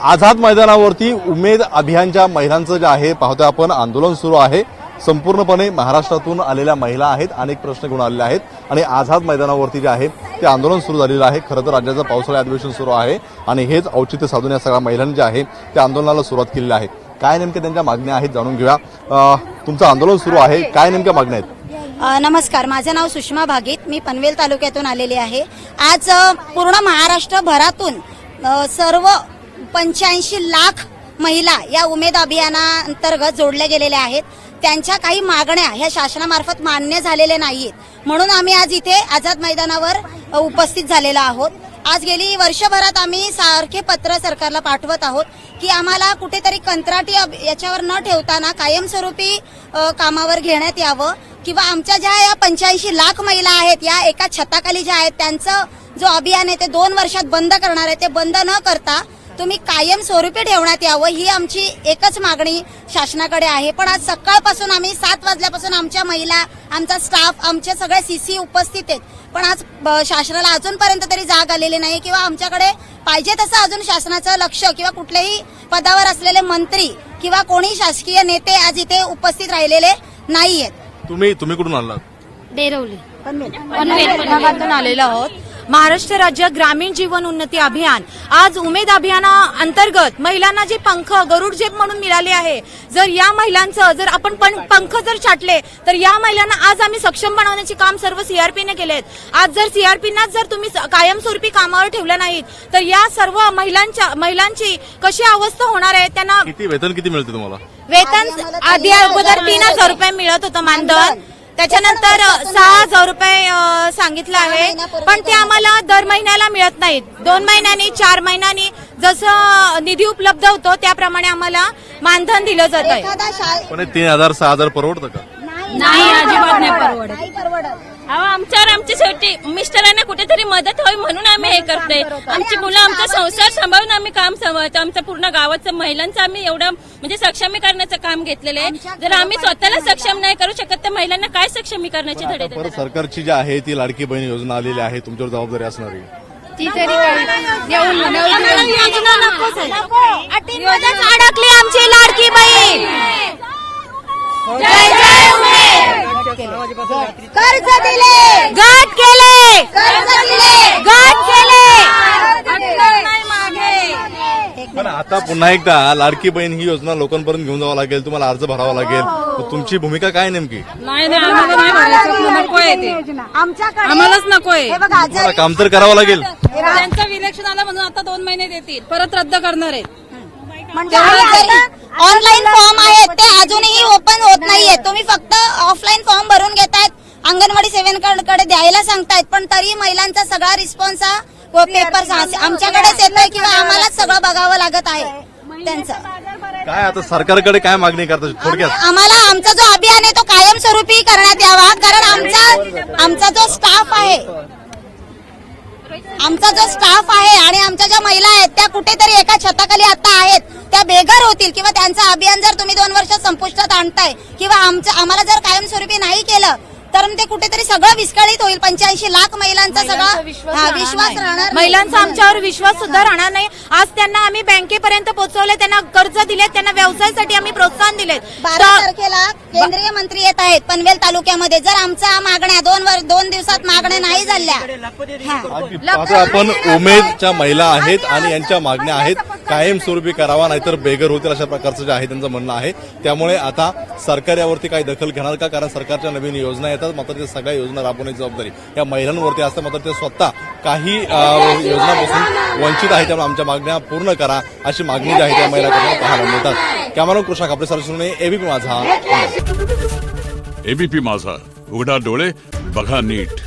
आझाद मैदानावरती उमेद अभियानच्या महिलांचं जे आहे पाहतोय आपण आंदोलन सुरू आहे। संपूर्णपणे महाराष्ट्रातून आलेल्या महिला आहेत, अनेक प्रश्न घेऊन आलेले आहेत आणि आझाद मैदानावरती जे आहे ते आंदोलन सुरू झालेलं आहे। खरं तर राज्याचं पावसाळी अधिवेशन सुरू आहे आणि हेच औचित्य साधून या सगळ्या महिलांनी जे आहे त्या आंदोलनाला सुरुवात केलेली आहे। काय नेमक्या त्यांच्या मागण्या आहेत जाणून घेऊया। तुमचं आंदोलन सुरू आहे, काय नेमक्या मागण्या आहेत? नमस्कार, माझं नाव सुषमा भागीत, मी पनवेल तालुक्यातून आलेली आहे। आज पूर्ण महाराष्ट्रभरातून सर्व 85 लाख महिला या उमेद अभियानांतर्गत जोडल्या गेलेल्या आहेत। त्यांच्या काही मागण्या ह्या शासनामार्फत मान्य झालेल्या नाहीत, म्हणून आम्ही आज इथे आझाद मैदानावर उपस्थित झालेलो आहोत। आज गेली वर्षभरात आम्ही सारखे पत्र सरकारला पाठवत आहोत की आम्हाला कुठेतरी कंत्राटी याच्यावर न ठेवताना कायमस्वरूपी कामावर घेण्यात यावं, किंवा आमच्या ज्या या 85 लाख महिला आहेत या एका छताखाली ज्या आहेत त्यांचं जो अभियान आहे ते 2 वर्षात बंद करणार आहे, ते बंद न करता तुम्ही कायम स्वरूपी ठेवण्यात यावं, ही आमची एकच मागणी शासनाकडे आहे। पण आज सकाळपासून आम्ही 7 वाजल्यापासून आमच्या महिला, आमचा स्टाफ, आमचे सगळे सीसी उपस्थित आहेत, पण आज शासनाला अजूनपर्यंत तरी जाग आलेली नाही किंवा आमच्याकडे पाहिजे तसं अजून शासनाचं लक्ष किंवा कुठलेही पदावर असलेले मंत्री किंवा कोणी शासकीय नेते आज इथे उपस्थित राहिलेले नाहीयेत। तुम्ही कुठून आलात? डेरवली पनवेल भागातून आलेलो आहोत। महाराष्ट्र राज्य ग्रामीण जीवन उन्नती अभियान आज उमेद अभियाना अंतर्गत महिलांना जे पंख गरुड झेप म्हणून मिळाले आहे, जर या महिलांचं जर आपण पंख जर छाटले तर या महिलांना आज आम्ही सक्षम बनवण्याचे काम सर्व सीआरपीने केलेत। आज जर सीआरपीना जर तुम्ही कायमस्वरूपी कामावर ठेवलं नाहीत तर या सर्व महिलांची कशी अवस्था होणार आहे। त्यांना वेतन किती मिळते तुम्हाला? वेतन आधी अगोदर 3000 रुपये मिळत होतं मानधन, त्याच्यानंतर 6000 रुपये सांगितलं आहे, पण ते आम्हाला दर महिन्याला मिळत नाहीत। 2 महिन्यांनी 4 महिन्यांनी जसं निधी उपलब्ध होतो त्याप्रमाणे आम्हाला मानधन दिलं जात आहे। पण 3000 6000 परवडतं का? नाही, अजिबात नाही परवडत। आमच्यावर आमची शेवटी मिस्टरांना कुठेतरी मदत होईल म्हणून आम्ही हे करतोय। आमची मुलं, आमचा संसार सांभाळून आम्ही काम सांभाळतो। आमचं पूर्ण गावाचं महिलांचं आम्ही एवढं म्हणजे सक्षमीकरणाचं काम घेतलेलं आहे। जर आम्ही स्वतःला सक्षम नाही करू शकत तर महिलांना काय सक्षमीकरणाचे धडे देतात? परत सरकारची जी आहे ती लाडकी बहीण योजना आलेली आहे, तुमच्यावर जबाबदारी असणार आहे ती तरी योजना अडकली आमची लाडकी बहीण। जय जय उमेद। कर्ज दिले, गट केले, गट केले। पण आता पुन्हा एकदा लाडकी बहीण ही योजना लोकांपर्यंत घेऊन जावं लागेल, तुम्हाला अर्ज भरावा लागेल, तर तुमची भूमिका काय नेमकी? नाही आम्हाला नाही भरायचं, नकोय ते आम्हालाच नकोय। तुम्हाला काम तर करावं लागेल। त्यांचं इलेक्शन आलं म्हणून आता 2 महिने देतील, परत रद्द करणार आहेत। ऑनलाईन फॉर्म आहेत ते अजूनही ओपन होत नाहीये, तुम्ही फक्त ऑफलाईन फॉर्म भरून घेतायत, अंगणवाडी सेविकांकडे द्यायला सांगतायत, पण तरी महिलांचा सगळा रिस्पॉन्स हा पेपर आमच्याकडेच येतोय किंवा आम्हालाच सगळं बघावं लागत आहे त्यांचं। काय आता सरकारकडे काय मागणी करतात थोडक्यात? आम्हाला आमचा जो अभियान आहे तो कायमस्वरूपी करण्यात यावा, कारण आमचा जो स्टाफ आहे आणि आमच्या ज्या महिला आहेत त्या कुठेतरी एका छताखाली आता आहेत, त्या बेघर होतील किंवा त्यांचं अभियान जर तुम्ही 2 वर्षात संपुष्टात आणताय किंवा आम्हाला जर कायमस्वरूपी नाही केलं तर ते कुठेतरी सगळं विस्कळीत होईल। 85 लाख महिलांचा सगळा विश्वास राहणार, महिलांचा आमच्यावर विश्वास सुद्धा राहणार नाही। आज त्यांना आम्ही बँकेपर्यंत पोहोचवले, त्यांना कर्ज दिले, त्यांना व्यवसायासाठी आम्ही प्रोत्साहन दिले। 12 तारखेला केंद्रीय मंत्री येत आहेत पनवेल तालुक्यामध्ये, जर आमच्या मागण्या 2 दिवसात मागण्या नाही झाल्या। आता आपण उमेदच्या महिला आहेत आणि यांच्या मागण्या आहेत कायमस्वरूपी करावा, नाहीतर बेघर होतील अशा प्रकारचं जे आहे त्यांचं म्हणणं आहे। त्यामुळे आता सरकार यावरती काही दखल घेणार का? कारण सरकारच्या नवीन योजना येतात, मात्र त्या सगळ्या योजना राबवण्याची जबाबदारी या महिलांवरती असते, मात्र ते स्वतः काही योजनांपासून वंचित आहे। त्यामुळे आमच्या मागण्या पूर्ण करा अशी मागणी जी आहे त्या महिलांकडून पाहायला मिळतात। कॅमेरा कृष्णा कापडे सरसुने, एबीपी माझा। एबीपी माझा, उघडा डोळे बघा नीट।